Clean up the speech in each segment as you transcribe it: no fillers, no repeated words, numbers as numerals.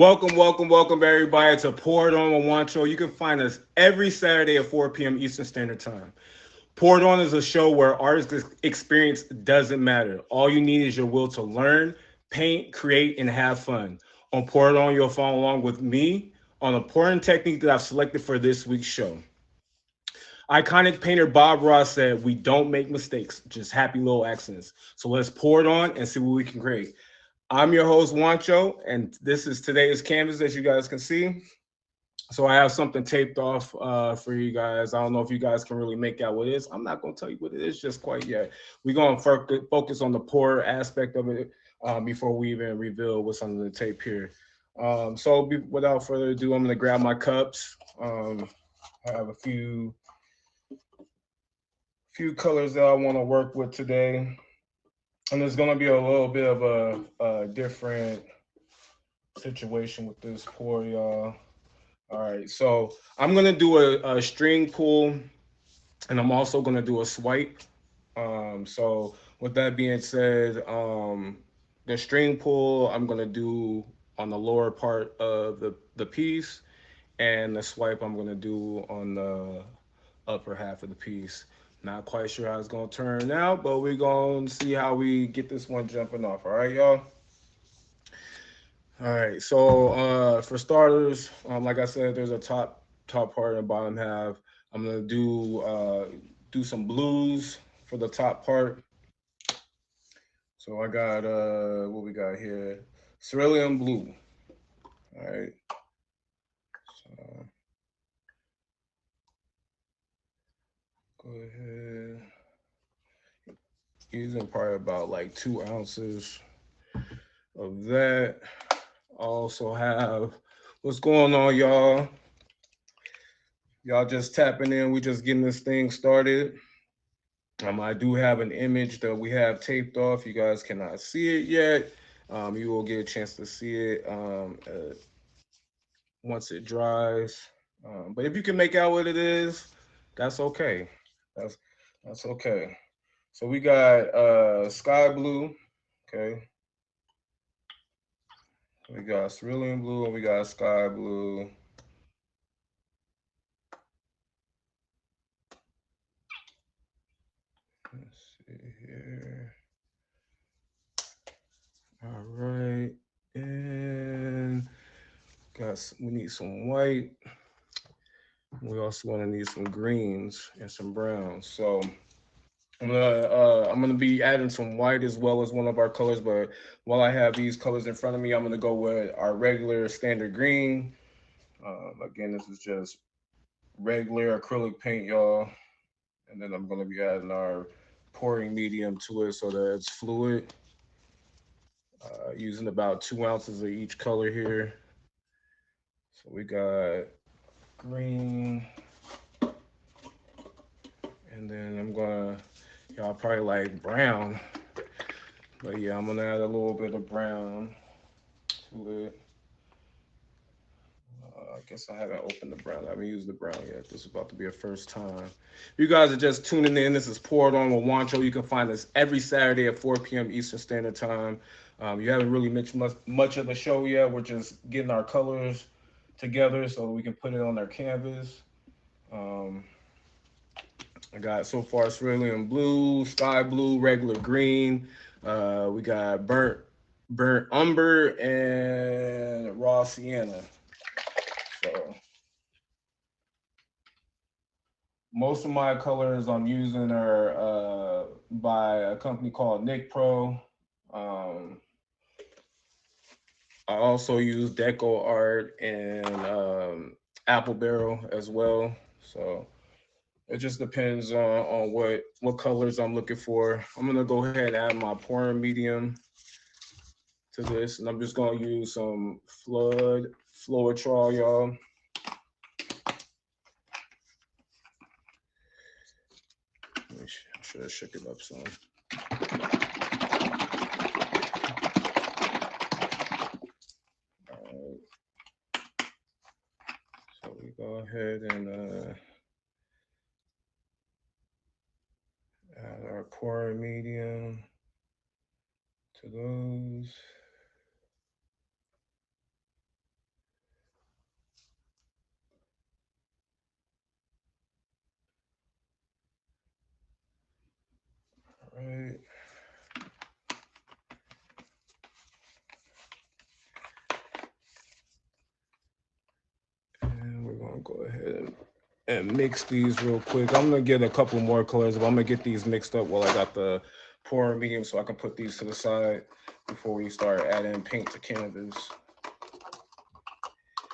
Welcome everybody to Pour It On with Juancho. You can find us every Saturday at 4 p.m. Eastern Standard Time. Pour It On is a show where artist experience doesn't matter. All you need is your will to learn, paint, create, and have fun. On Pour It On, you'll follow along with me on a pouring technique that I've selected for this week's show. Iconic painter Bob Ross said, "We don't make mistakes, just happy little accidents." So let's pour it on and see what we can create. I'm your host, Juancho, and this is today's canvas, as you guys can see. So I have something taped off for you guys. I don't know if you guys can really make out what it is. I'm not going to tell you what it is just quite yet. We're going to focus on the pour aspect of it before we even reveal what's under the tape here. Without further ado, I'm going to grab my cups. I have a few colors that I want to work with today. And there's going to be a little bit of a different situation with this pour, y'all. All right, so I'm gonna do a string pull, and I'm also gonna do a swipe. So with that being said, the string pull I'm gonna do on the lower part of the piece, and the swipe I'm gonna do on the upper half of the piece. Not quite sure how it's gonna turn out, but we're gonna see how we get this one jumping off. All right, y'all. All right. So for starters, like I said, there's a top part and bottom half. I'm gonna do some blues for the top part. So I got what we got here, cerulean blue. All right. So go ahead. Using probably about like 2 ounces of that. I also have what's going on, y'all. Y'all just tapping in. We just getting this thing started. I do have an image that we have taped off. You guys cannot see it yet. You will get a chance to see it once it dries. But if you can make out what it is, that's okay. That's that's okay. So we got sky blue. Okay. We got cerulean blue and we got sky blue. Let's see here. All right. And we need some white. We also want to need some greens and some browns. So I'm gonna be adding some white as well as one of our colors. But while I have these colors in front of me, I'm gonna go with our regular standard green. Again, this is just regular acrylic paint, y'all. And then I'm gonna be adding our pouring medium to it so that it's fluid. Using about 2 ounces of each color here. So we got green, and then y'all probably like brown. But yeah, I'm gonna add a little bit of brown to it. I guess I haven't opened the brown. I haven't used the brown yet. This is about to be a first time. If you guys are just tuning in, this is Poured On with Juancho. You can find us every Saturday at 4 p.m. Eastern Standard Time. You haven't really mixed much of the show yet. We're just getting our colors together so we can put it on our canvas. Um, I got so far cerulean blue, sky blue, regular green. We got burnt umber and raw sienna. So most of my colors I'm using are by a company called Nick Pro. Um, I also use Deco Art and Apple Barrel as well. So it just depends on what colors I'm looking for. I'm gonna go ahead and add my pouring medium to this, and I'm just gonna use some Floetrol, y'all. I should have shook it up some. Alright, so we go ahead and add our pouring medium to those. and mix these real quick. I'm gonna get a couple more colors, but I'm gonna get these mixed up while I got the pour medium, so I can put these to the side before we start adding paint to canvas.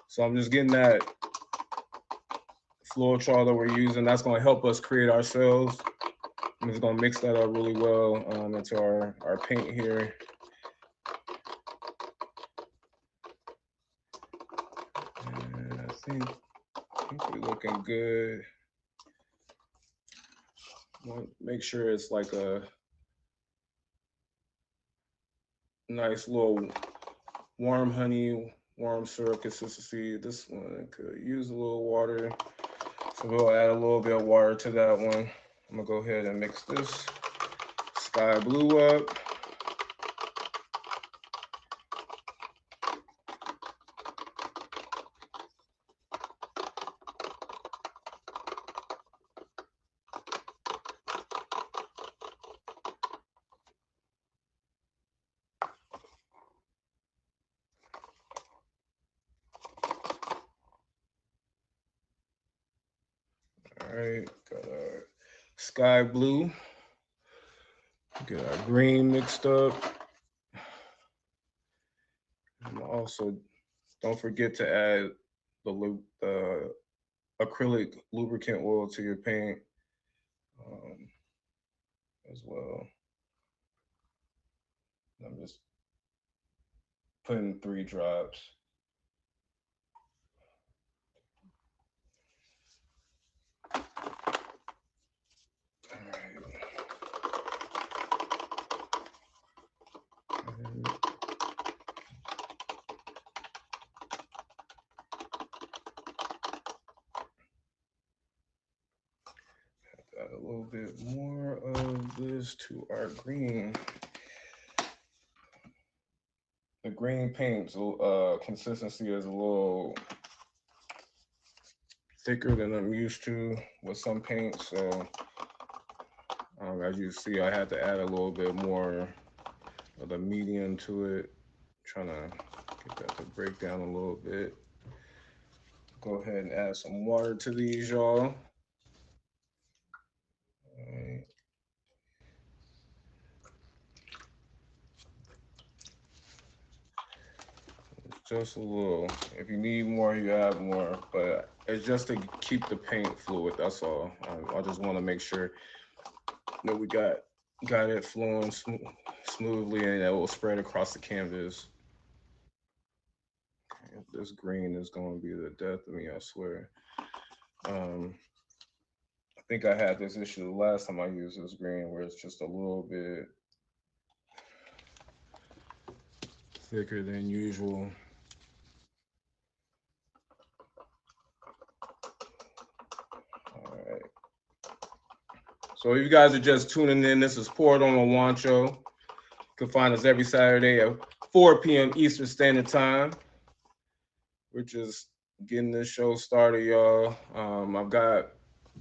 So I'm just getting that Floetrol that we're using. That's gonna help us create ourselves. I'm just gonna mix that up really well into our paint here. And I think we're looking good. Make sure it's like a nice little warm honey, warm syrup consistency. This one could use a little water. So we'll add a little bit of water to that one. I'm gonna go ahead and mix this sky blue up. All right, got our sky blue. Get our green mixed up. And also, don't forget to add the acrylic lubricant oil to your paint as well. I'm just putting 3 drops. Add a little bit more of this to our green. The green paint's consistency is a little thicker than I'm used to with some paints, so as you see, I had to add a little bit more of the medium to it. Trying to get that to break down a little bit. Go ahead and add some water to these, y'all. Right. Just a little. If you need more, you add more, but it's just to keep the paint fluid. That's all. I just want to make sure that we got it flowing smoothly and it will spread across the canvas. This green is going to be the death of me, I swear. I think I had this issue the last time I used this green where it's just a little bit thicker than usual. All right. So if you guys are just tuning in, this is Poured on with Juancho. You can find us every Saturday at 4 p.m. Eastern Standard Time. We're just getting this show started, y'all. I've got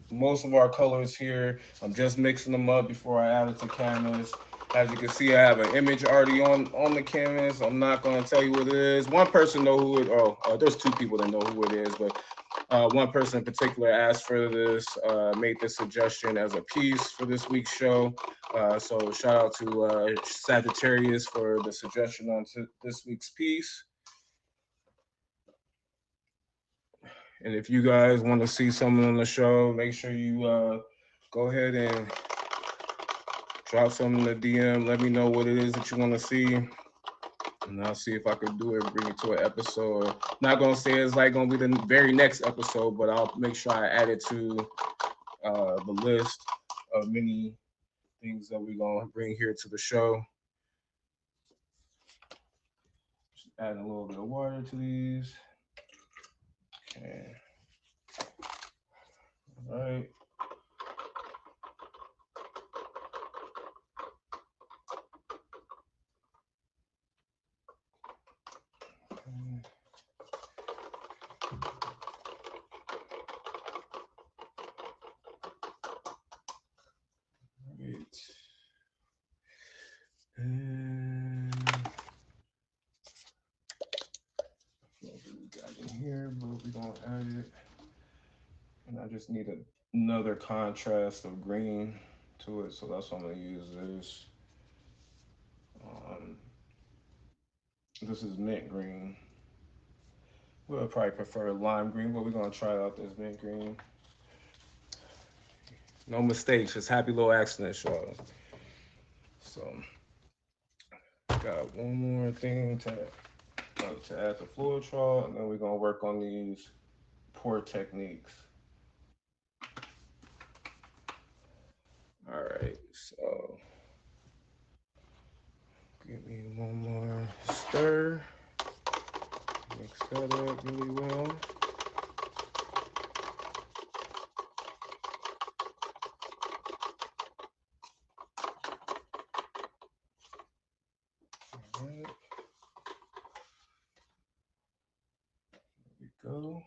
most of our colors here. I'm just mixing them up before I add it to canvas. As you can see, I have an image already on the canvas. I'm not going to tell you what it is. One person know who it. There's 2 people that know who it is, but one person in particular asked for this, made this suggestion as a piece for this week's show. So shout out to Sagittarius for the suggestion on this week's piece. And if you guys want to see someone on the show, make sure you go ahead and drop something in the DM. Let me know what it is that you want to see. And I'll see if I can do it, bring it to an episode. Not going to say it's like going to be the very next episode, but I'll make sure I add it to the list of many things that we're going to bring here to the show. Just add a little bit of water to these. Okay. All right. And what we got in here, but we're gonna add it. And I I just need another contrast of green to it, so that's why I'm gonna use this. Um, this is mint green. We'll probably prefer lime green, but we're gonna try out this mint green. No mistakes, just happy little accidents, y'all. So got one more thing to add to fluid trial, and then we're gonna work on these pour techniques. All right, so give me one more stir. Mix that up really well. All right, there we go.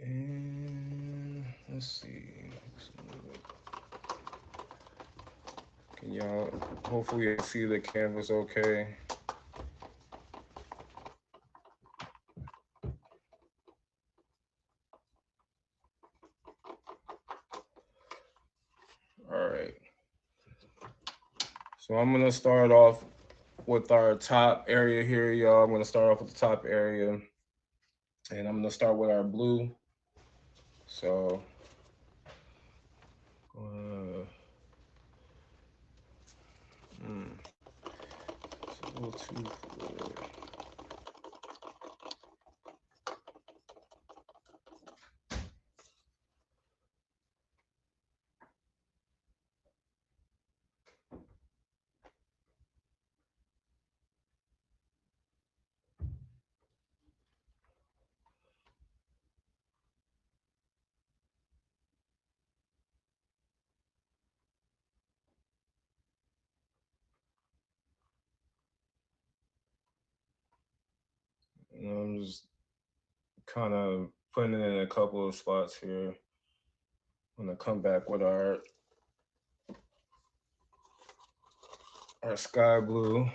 And let's see. Can y'all hopefully y'all see the canvas okay? All right. So I'm gonna start off with our top area here, y'all. I'm gonna start off with the top area, and I'm gonna start with our blue. So, uh, it's a little too fluid. And I'm just kind of putting it in a couple of spots here. I'm gonna come back with our sky blue.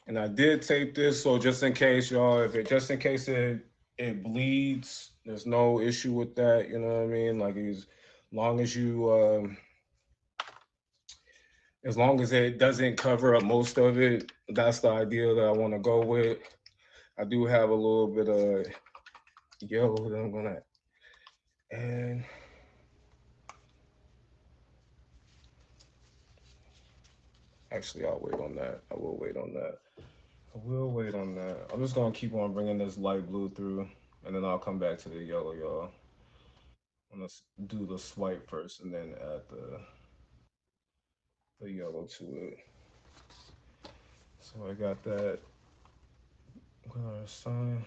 And I did tape this, so just in case, y'all, if it just in case it bleeds, there's no issue with that. You know what I mean? Like as long as you as long as it doesn't cover up most of it, that's the idea that I want to go with. I do have a little bit of yellow that I'm gonna add. Actually, I'll wait on that. I will wait on that. I will wait on that. I'm just gonna keep on bringing this light blue through, and then I'll come back to the yellow, y'all. I'm gonna do the swipe first, and then add the yellow to it. So I got that. Got our sign.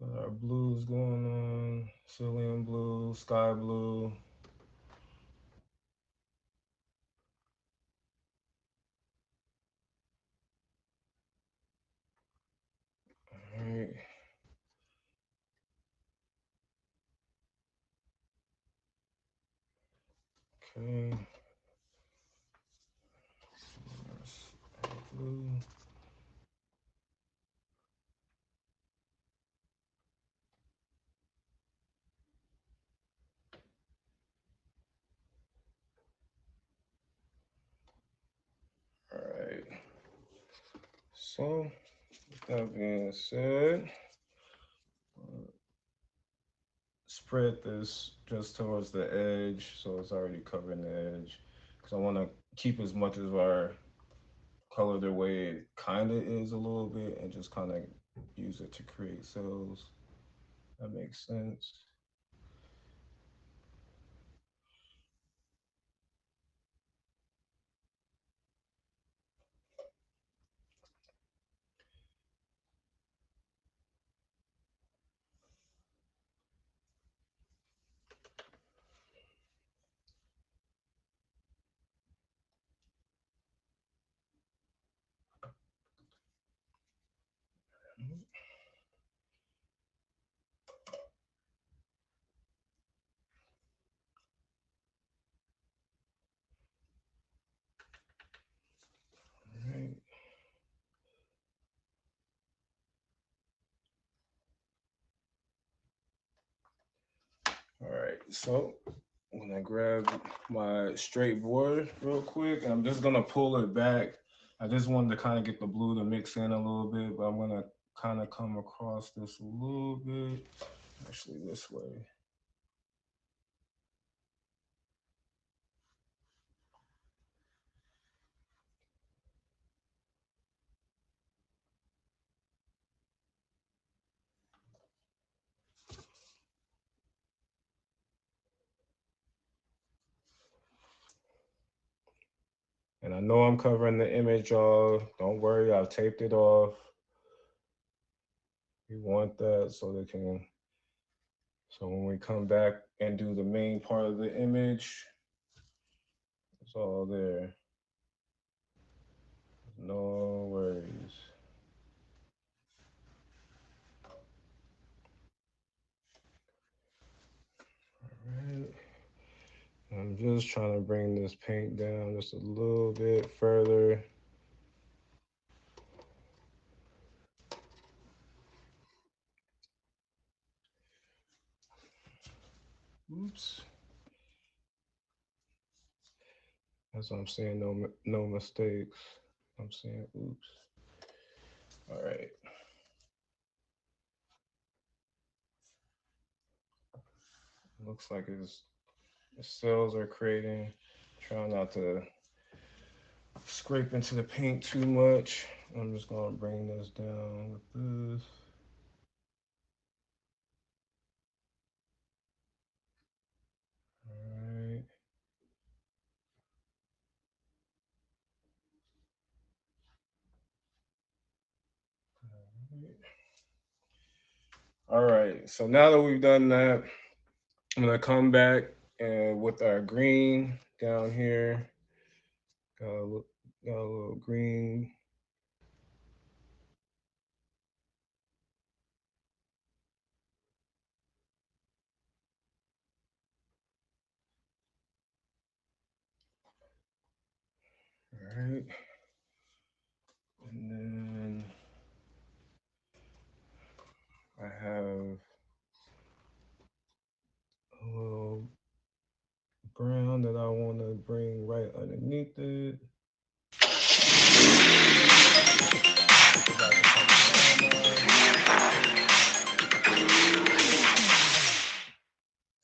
Got our blues going on. Cerulean blue, sky blue. All right. Okay. Blue. All right. So, with that being said, spread this just towards the edge so it's already covering the edge. Because I want to keep as much of our color the way it kind of is a little bit and just kind of use it to create cells. That makes sense. Right. All right, so I'm gonna grab my straight board real quick, and I'm just gonna pull it back. I just wanted to kind of get the blue to mix in a little bit, but I'm gonna kind of come across this a little bit. Actually, this way. And I know I'm covering the image, y'all. Don't worry, I've taped it off. You want that so they can, so when we come back and do the main part of the image, it's all there. No worries. All right. I'm just trying to bring this paint down just a little bit further. Oops. That's what I'm saying. No mistakes. I'm saying oops. All right. Looks like the cells are creating. Try not to scrape into the paint too much. I'm just gonna bring this down with this. All right. All right. So now that we've done that, I'm gonna come back and with our green down here. Got a, got a little green. All right. And then I have a little brown that I want to bring right underneath it.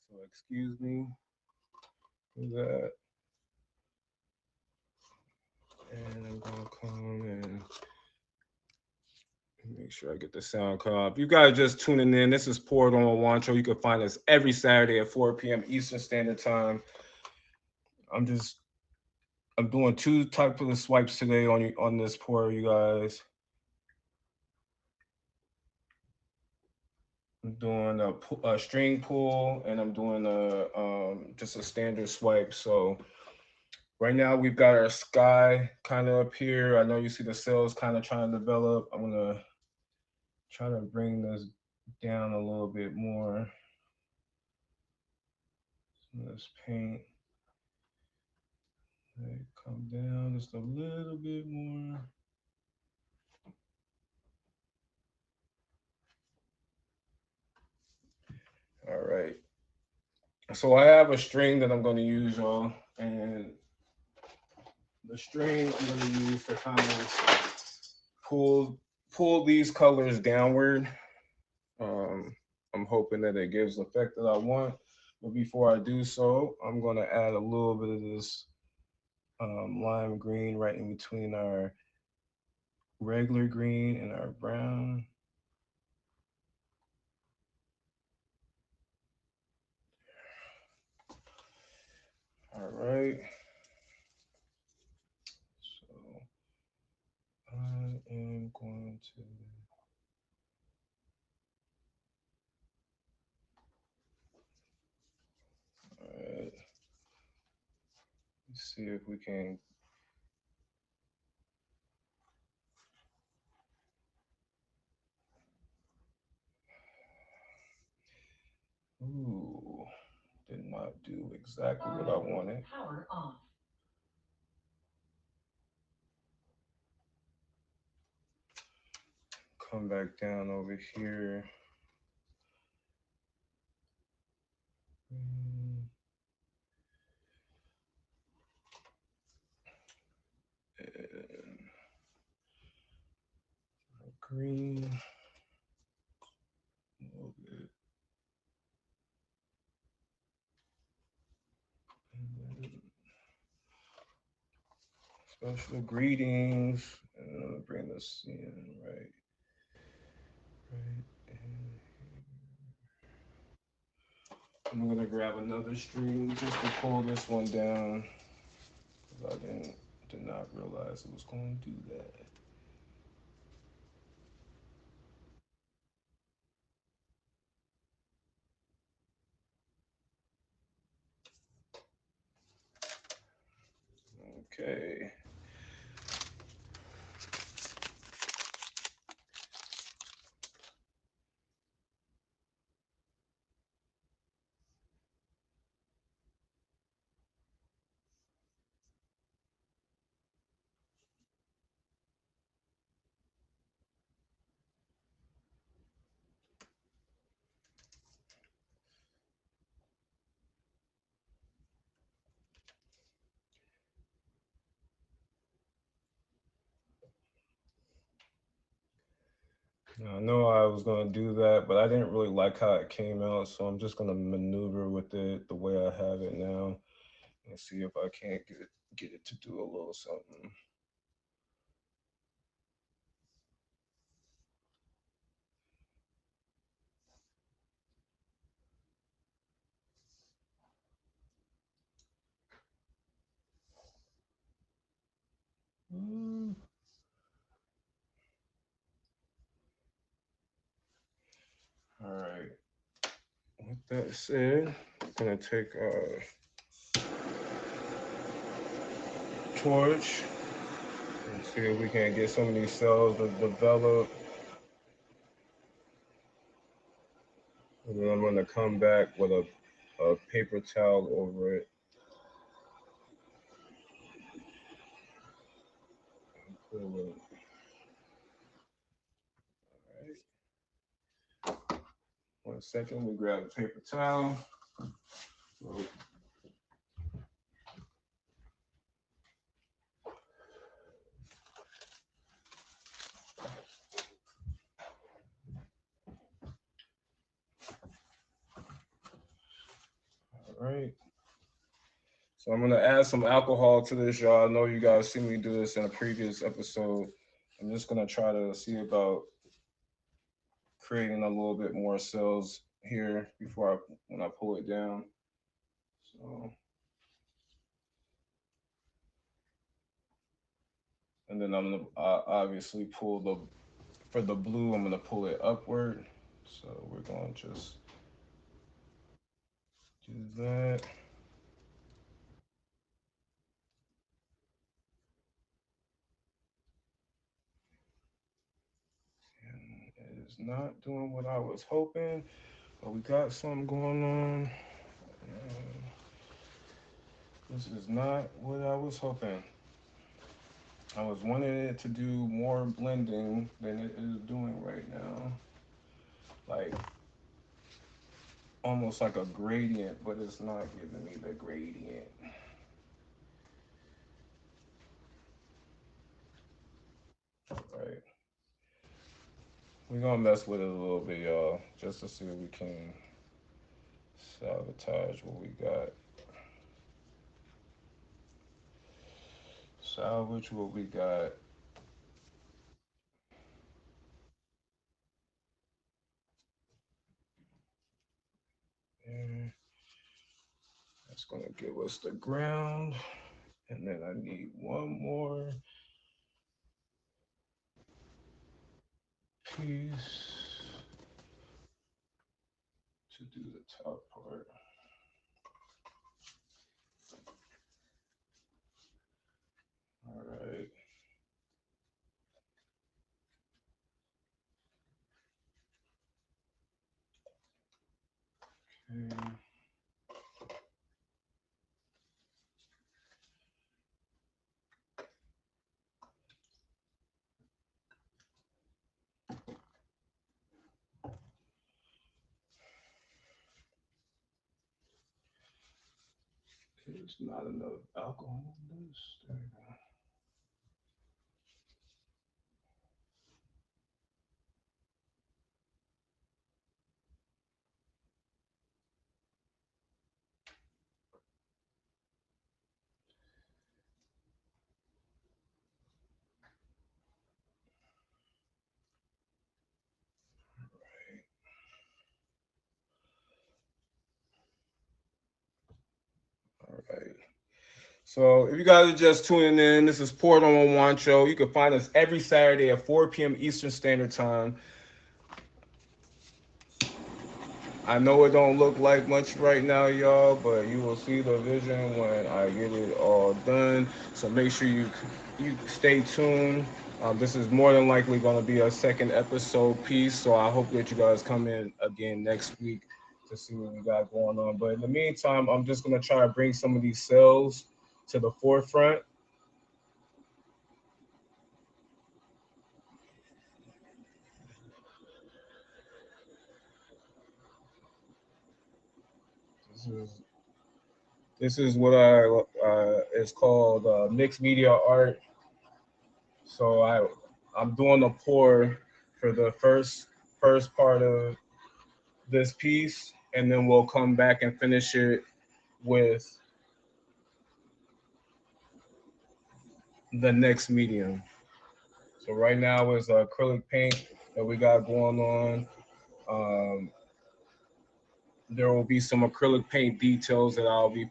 So excuse me for that. And I'm gonna come and make sure I get the sound cut off. You guys just tuning in. This is Poured on Juancho. You can find us every Saturday at 4 p.m. Eastern Standard Time. I'm just I'm doing two types of swipes today on this pour, you guys. I'm doing a string pull and I'm doing a just a standard swipe. So right now we've got our sky kind of up here. I know you see the cells kind of trying to develop. I'm gonna try to bring this down a little bit more. Let's paint. Come down just a little bit more. All right. So I have a string that I'm going to use, y'all, and the string I'm going to use to kind of pull these colors downward. Um, I'm hoping that it gives the effect that I want. But before I do so, I'm going to add a little bit of this lime green right in between our regular green and our brown. All right. So I am going to. All right. Let's see if we can. Ooh, did not do exactly what I wanted. Power off. Come back down over here. Mm, and green. A little bit. And then special greetings. And I'm gonna bring this in right. And I'm gonna grab another string just to pull this one down because did not realize it was going to do that. Okay. Now, I know I was gonna do that, but I didn't really like how it came out, so I'm just gonna maneuver with it the way I have it now and see if I can't get it to do a little something. Mm. All right. With that said, I'm gonna take a torch and see if we can get some of these cells to develop. And then I'm gonna come back with a paper towel over it and pull it. All right. 1 second, we grab a paper towel. All right. So I'm gonna add some alcohol to this, y'all. I know you guys see me do this in a previous episode. I'm just gonna try to see about creating a little bit more cells here before when I pull it down. So, and then I'm gonna obviously pull the for the blue. I'm gonna pull it upward. So we're gonna just do that. And it is not doing what I was hoping, but we got something going on. And this is not what I was hoping. I was wanting it to do more blending than it is doing right now. Like almost like a gradient, but it's not giving me the gradient. Right. We're gonna mess with it a little bit, y'all, just to see if we can sabotage what we got. Salvage what we got. And that's gonna give us the ground. And then I need one more piece to do the top part. All right. Okay. There's not enough alcohol in this. There we go. All right. So if you guys are just tuning in, this is Port on Juancho. You can find us every Saturday at 4 p.m. Eastern Standard Time. I know it don't look like much right now, y'all, but you will see the vision when I get it all done. So make sure you stay tuned. This is more than likely going to be a second episode piece, so I hope that you guys come in again next week to see what we got going on. But in the meantime, I'm just going to try to bring some of these cells to the forefront. This is this is what I it's called mixed media art. So I'm doing a pour for the first part of this piece, and then we'll come back and finish it with the next medium. So right now is acrylic paint that we got going on. Um, there will be some acrylic paint details that I'll be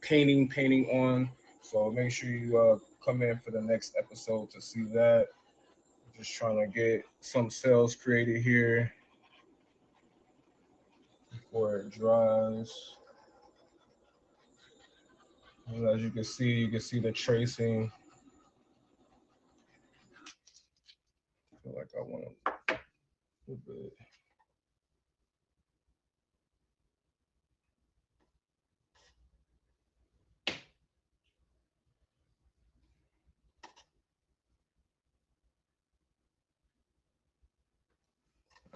painting on. So make sure you come in for the next episode to see that. Just trying to get some cells created here before it dries. And as you can see the tracing. I feel like I want a little bit.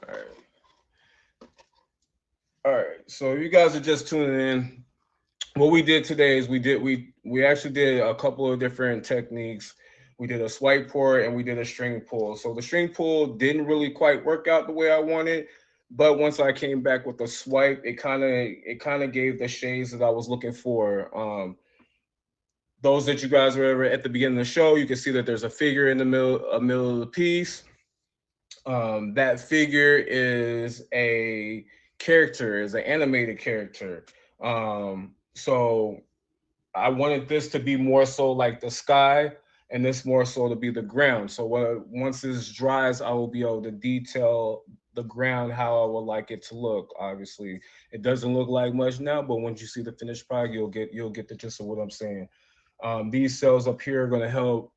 All right. All right. So you guys are just tuning in. What we did today is we actually did a couple of different techniques. We did a swipe pour and we did a string pull. So the string pull didn't really quite work out the way I wanted, but once I came back with the swipe, it kind of gave the shades that I was looking for. Those that you guys were at the beginning of the show, you can see that there's a figure in the middle of the piece. That figure is a character, is an animated character. So I wanted this to be more so like the sky, and this more so to be the ground. So once this dries, I will be able to detail the ground how I would like it to look. Obviously, it doesn't look like much now, but once you see the finished product, you'll get the gist of what I'm saying. These cells up here are going to help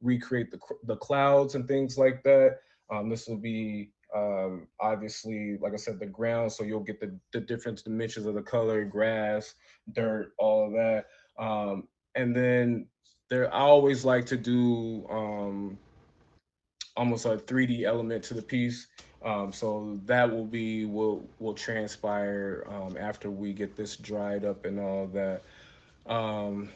recreate the clouds and things like that. This will be obviously, like I said, the ground, so you'll get the different dimensions of the color, grass, dirt, all of that. And then I always like to do almost a 3D element to the piece. So that will transpire after we get this dried up and all that. Um,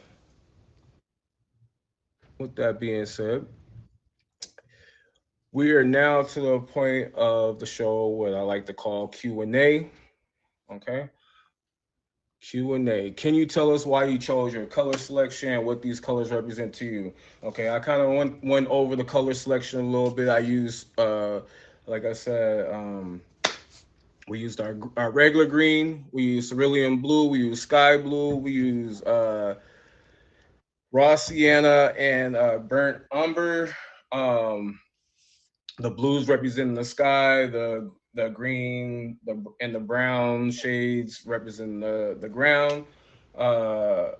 with that being said, we are now to the point of the show what I like to call Q&A. Okay, Q&A. Can you tell us why you chose your color selection and what these colors represent to you? Okay, I kind of went over the color selection a little bit. I used, like I said, we used our regular green. We use cerulean blue. We use sky blue. We use raw sienna and burnt umber. Um, the blues representing the sky, the green, and the brown shades representing the ground. Uh,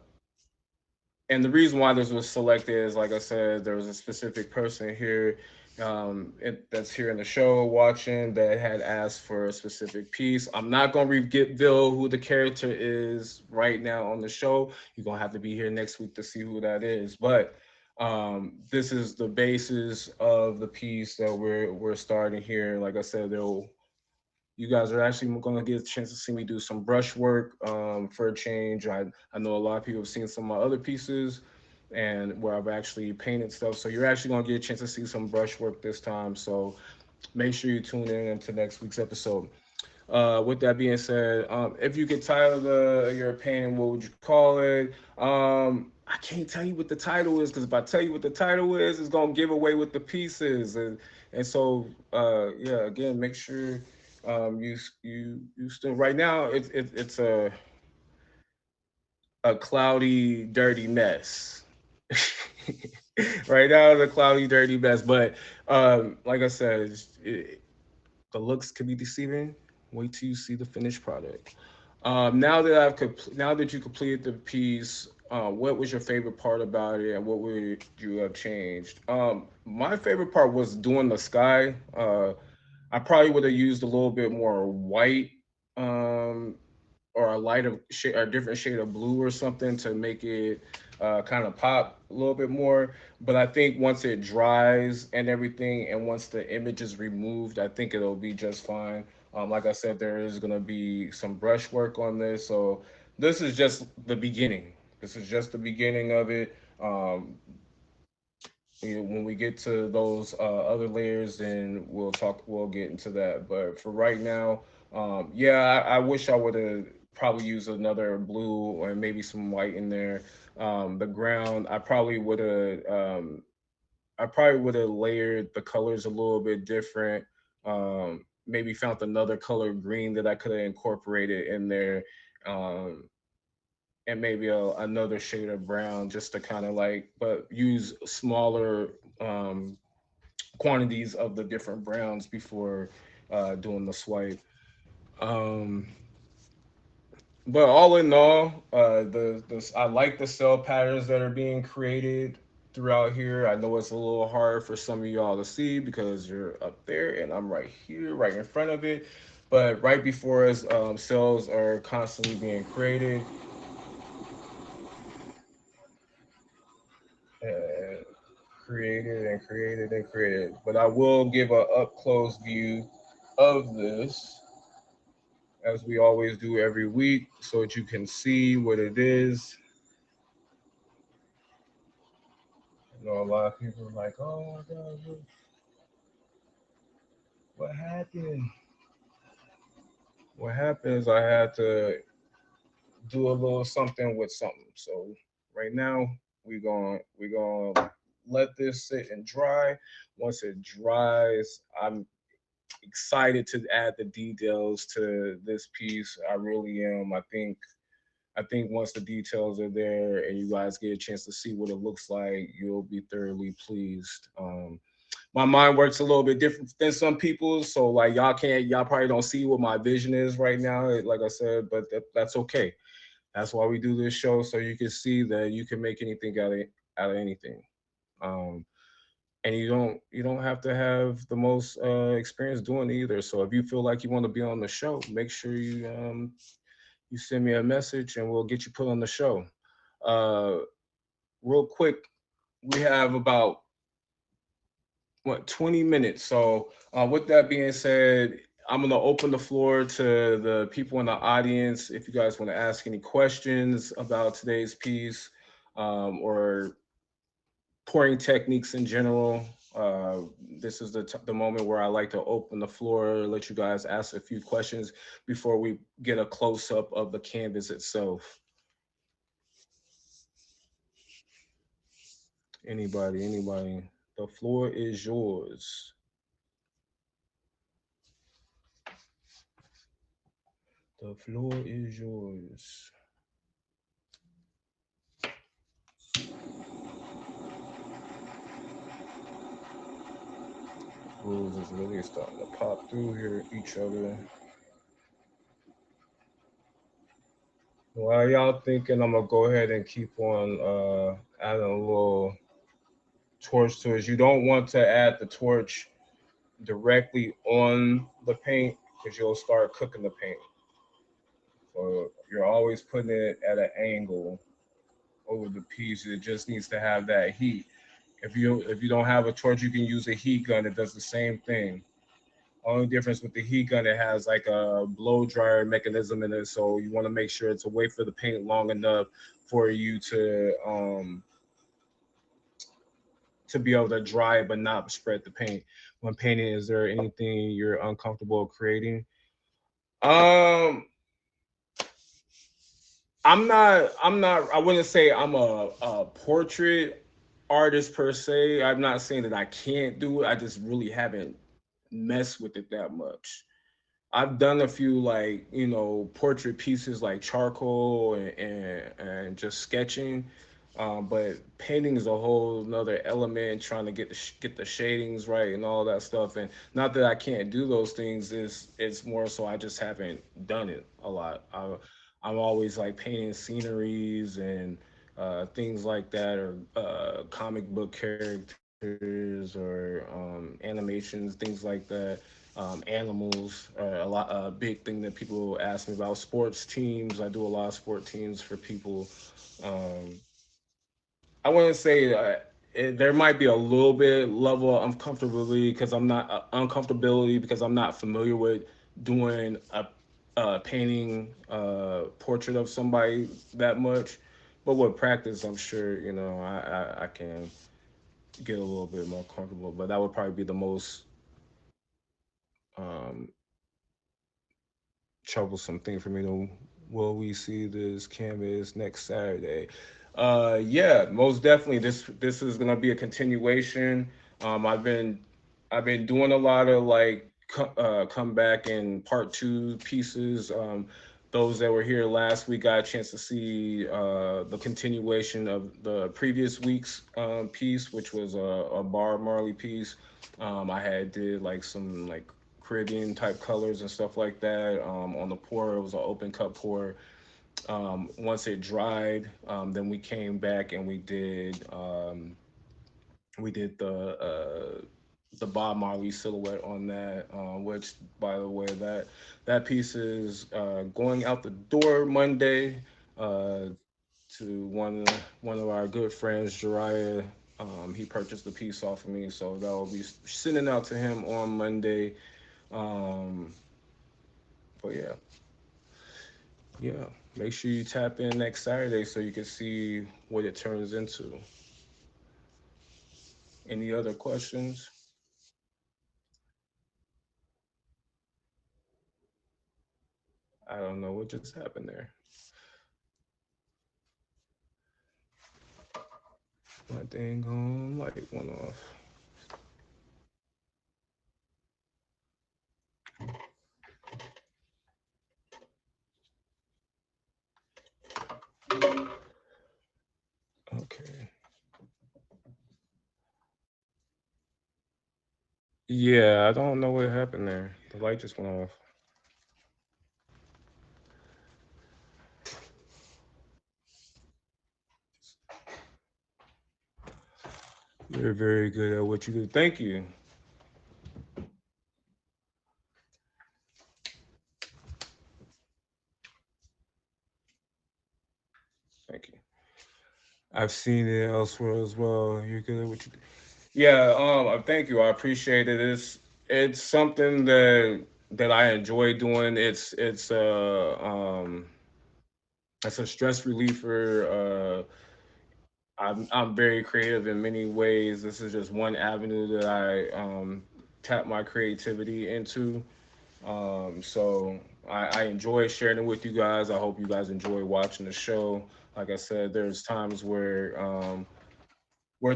and the reason why this was selected is, like I said, there was a specific person here that's here in the show watching that had asked for a specific piece. I'm not gonna reveal who the character is right now on the show. You're gonna have to be here next week to see who that is. But this is the basis of the piece that we're starting here. Like I said, they'll you guys are actually going to get a chance to see me do some brush work for a change. I know a lot of people have seen some of my other pieces and where I've actually painted stuff. So you're actually going to get a chance to see some brush work this time. So make sure you tune in into next week's episode. With that being said, if you get tired of your painting, what would you call it? I can't tell you what the title is because if I tell you what the title is, it's gonna give away what the piece is, and so yeah. Again, make sure you still right now it's a cloudy, dirty mess. Right now, it's a cloudy, dirty mess. But like I said, the looks can be deceiving. Wait till you see the finished product. Now that you completed the piece, what was your favorite part about it, and what would you have changed? My favorite part was doing the sky. I probably would have used a little bit more white, um, or a lighter shade, a different shade of blue or something to make it kind of pop a little bit more. But I think once it dries and everything, and once the image is removed, I think it'll be just fine. Like I said, there is gonna be some brush work on this, so this is just the beginning. This is just the beginning of it. When we get to those other layers, then we'll get into that. But for right now, yeah, I wish I would have probably used another blue or maybe some white in there. The ground, I probably would have layered the colors a little bit different. Maybe found another color green that I could have incorporated in there. Um, and maybe another shade of brown just to kind of like, but use smaller quantities of the different browns before doing the swipe. Um, but all in all, I like the cell patterns that are being created throughout here. I know it's a little hard for some of y'all to see because you're up there and I'm right here, right in front of it. But right before us, cells are constantly being created. And created and created and created. But I will give a up close view of this as we always do every week so that you can see what it is. I know a lot of people are like, oh my God, what happened? What happened is I had to do a little something with something. So right now we gonna let this sit and dry. Once it dries, I'm excited to add the details to this piece. I really am. I think once the details are there and you guys get a chance to see what it looks like, you'll be thoroughly pleased. My mind works a little bit different than some people's, so like y'all probably don't see what my vision is right now. Like I said, but that's okay. That's why we do this show, so you can see that you can make anything out of anything. Um, and you don't have to have the most experience doing it either. So if you feel like you want to be on the show, make sure you send me a message and we'll get you put on the show. Uh, Real quick, we have about 20 minutes. So with that being said, I'm gonna open the floor to the people in the audience. If you guys want to ask any questions about today's piece, or pouring techniques in general. This is the moment where I like to open the floor, let you guys ask a few questions before we get a close up of the canvas itself. Anybody. The floor is yours. The floor is yours. Rules is really starting to pop through here each other. While y'all thinking, I'm gonna go ahead and keep on adding a little torch to is you don't want to add the torch directly on the paint because you'll start cooking the paint. So you're always putting it at an angle over the piece. It just needs to have that heat. If you don't have a torch, you can use a heat gun. It does the same thing. Only difference with the heat gun, it has like a blow dryer mechanism in it, so you want to make sure it's away for the paint long enough for you to be able to dry it but not spread the paint. When painting, is there anything you're uncomfortable creating? Um, I wouldn't say I'm a portrait artist per se. I'm not saying that I can't do it. I just really haven't messed with it that much. I've done a few like portrait pieces like charcoal and just sketching, but painting is a whole another element. Trying to get the shadings right and all that stuff. And not that I can't do those things. Is it's more so I just haven't done it a lot. I'm always like painting sceneries and things like that, or comic book characters, or animations, things like that. Animals are a big thing that people ask me about. Sports teams, I do a lot of sport teams for people. Um, I wouldn't say there might be a little bit level of uncomfortability because I'm not familiar with doing a painting portrait of somebody that much. But with practice, I'm sure I can get a little bit more comfortable. But that would probably be the most um, troublesome thing for me to will we see this canvas next Saturday? Yeah, most definitely. This is gonna be a continuation. I've been doing a lot of like comeback and part two pieces. Those that were here last week got a chance to see the continuation of the previous week's piece, which was a Bar Marley piece. I had did like some like Caribbean type colors and stuff like that. On the pour, it was an open cut pour. Once it dried, then we came back and we did the Bob Marley silhouette on that. Which, by the way, that piece is going out the door Monday uh, to one of our good friends, Jariah. He purchased the piece off of me, so that will be sending out to him on Monday. Um, but yeah. Make sure you tap in next Saturday so you can see what it turns into. Any other questions? I don't know what just happened there. My dang on light went off. Okay. Yeah, I don't know what happened there. The light just went off. You're very good at what you do. Thank you. Thank you. I've seen it elsewhere as well. You're good at what you do. Yeah, thank you. I appreciate it. It's something that I enjoy doing. It's a stress reliever. I'm very creative in many ways. This is just one avenue that I tap my creativity into. So I enjoy sharing it with you guys. I hope you guys enjoy watching the show. Like I said, there's times where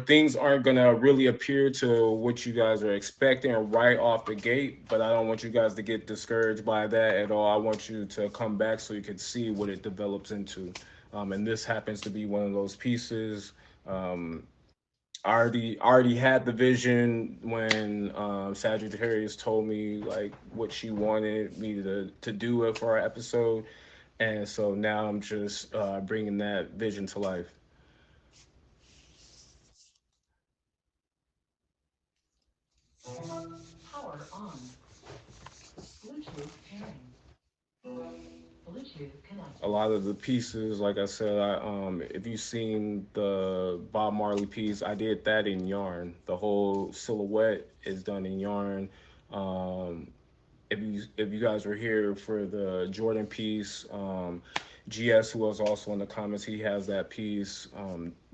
things aren't gonna really appear to what you guys are expecting right off the gate. But I don't want you guys to get discouraged by that at all. I want you to come back so you can see what it develops into. And this happens to be one of those pieces. Um, I already had the vision when Sagittarius told me like what she wanted me to do it for our episode, and so now I'm just bringing that vision to life. A lot of the pieces, like I said, if you've seen the Bob Marley piece, I did that in yarn. The whole silhouette is done in yarn. Um, if you guys were here for the Jordan piece, GS, who was also in the comments, he has that piece.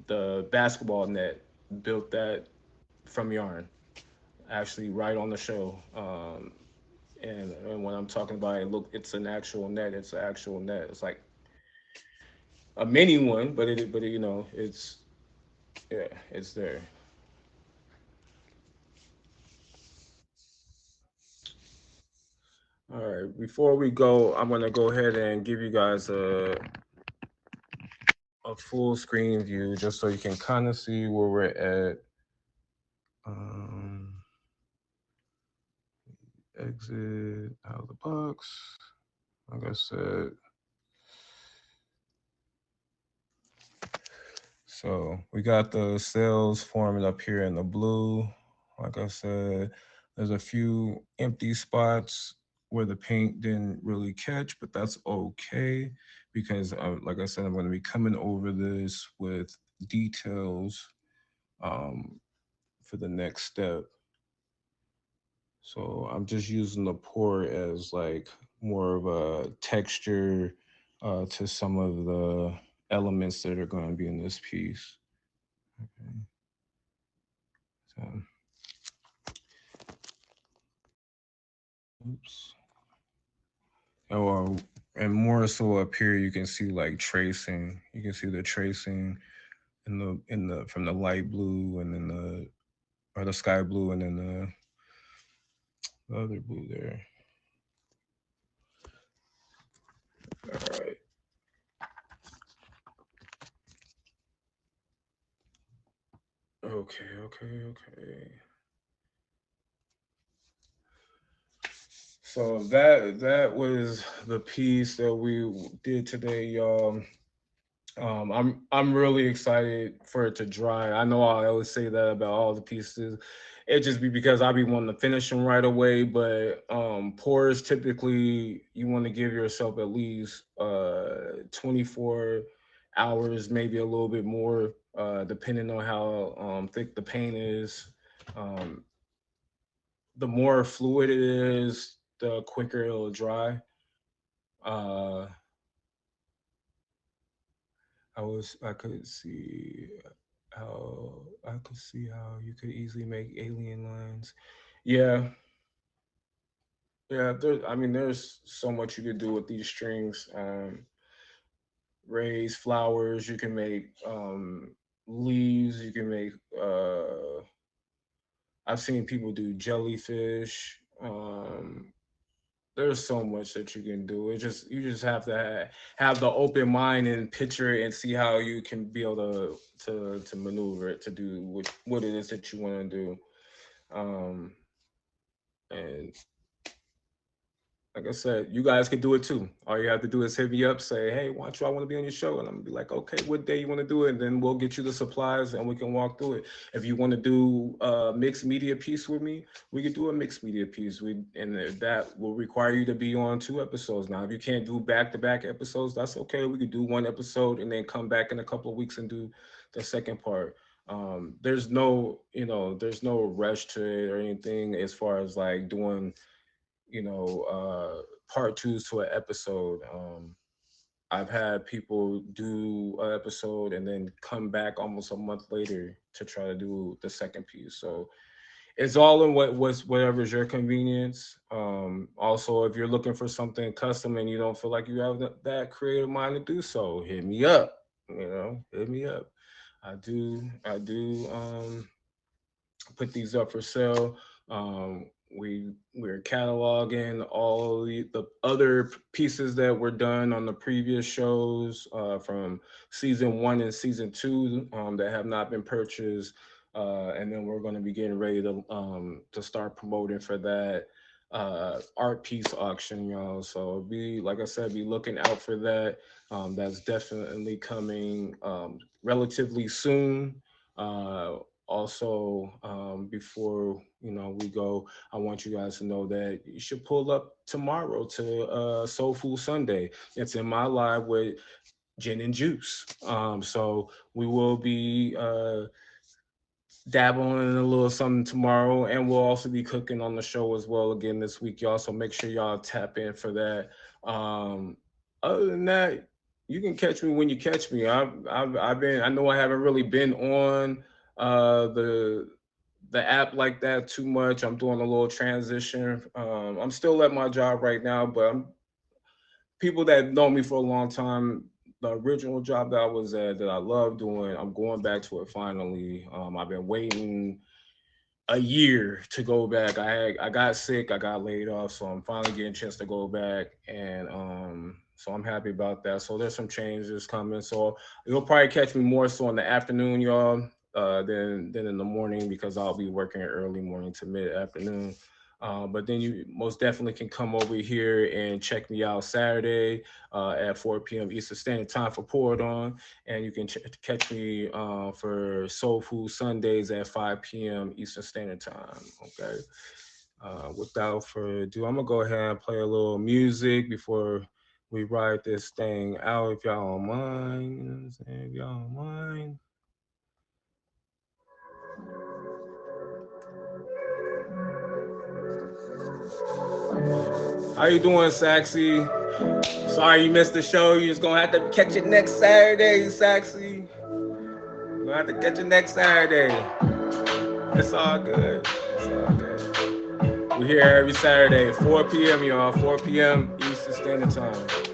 The basketball net, built that from yarn, actually right on the show. And when I'm talking about it, look, it's an actual net. It's an actual net. It's like a mini one, but it's, yeah, it's there. All right. Before we go, I'm gonna go ahead and give you guys a full screen view just so you can kind of see where we're at. Um, Exit out of the box. Like I said, so we got the cells forming up here in the blue. Like I said, there's a few empty spots where the paint didn't really catch, but that's okay because, like I said, I'm going to be coming over this with details um, for the next step. So I'm just using the pour as like more of a texture to some of the elements that are going to be in this piece. Okay. So, oops. Oh, and more so up here, you can see like tracing. You can see the tracing in the from the light blue and then the sky blue and then the other blue there. All right. Okay. Okay. Okay. So that was the piece that we did today, y'all. I'm really excited for it to dry. I know I always say that about all the pieces. It just be because I be wanting to finish them right away, but pours typically you want to give yourself at least 24 hours, maybe a little bit more, depending on how thick the paint is. Um, the more fluid it is, the quicker it'll dry. Uh, I could see how you could easily make alien lines. Yeah, yeah. I mean, there's so much you could do with these strings. Raise flowers. You can make leaves. You can make. I've seen people do jellyfish. There's so much that you can do. You just have to have the open mind and picture it and see how you can be able to maneuver it to do what it is that you want to do. Um, and like I said, you guys can do it too. All you have to do is hit me up, say, "Hey, Juancho, I want to be on your show," and I'm gonna be like, "Okay, what day you want to do it?" And then we'll get you the supplies and we can walk through it. If you want to do a mixed media piece with me, we could do a mixed media piece. That will require you to be on 2 episodes. Now, if you can't do back-to-back episodes, that's okay. We could do one episode and then come back in a couple of weeks and do the second part. There's no rush to it or anything as far as like doing part twos to an episode. I've had people do an episode and then come back almost a month later to try to do the second piece. So it's all in whatever's your convenience. Also, if you're looking for something custom and you don't feel like you have that creative mind to do so, hit me up. Hit me up. I do. Put these up for sale. We're cataloging all the other pieces that were done on the previous shows from season 1 and season 2 that have not been purchased, and then we're going to be getting ready to start promoting for that art piece auction, y'all. So be like I said, be looking out for that. That's definitely coming relatively soon. Also, before we go, I want you guys to know that you should pull up tomorrow to Soul Food Sunday. It's in my live with Gin and Juice. So we will be dabbling in a little something tomorrow, and we'll also be cooking on the show as well again this week, y'all. So make sure y'all tap in for that. Um, Other than that, you can catch me when you catch me. I've been, I know I haven't really been on the app like that too much. I'm doing a little transition. I'm still at my job right now, but people that know me for a long time, the original job that I was at that I love doing, I'm going back to it finally. I've been waiting a year to go back. I got sick, I got laid off, so I'm finally getting a chance to go back, and so I'm happy about that. So there's some changes coming. So you'll probably catch me more so in the afternoon, y'all, than in the morning because I'll be working early morning to mid afternoon. But then you most definitely can come over here and check me out Saturday at 4 p.m. Eastern Standard Time for Pour It On. And you can catch me for Soul Food Sundays at 5 p.m. Eastern Standard Time. Okay. Without further ado, I'm going to go ahead and play a little music before we ride this thing out, if y'all don't mind. You know what I'm saying? If y'all don't mind. How you doing, Saxy? Sorry you missed the show. You're just gonna have to catch it next Saturday, Saxy. You're gonna have to catch it next Saturday. It's all good. It's all good. We're here every Saturday, 4 p.m. y'all. 4 p.m. Eastern Standard Time.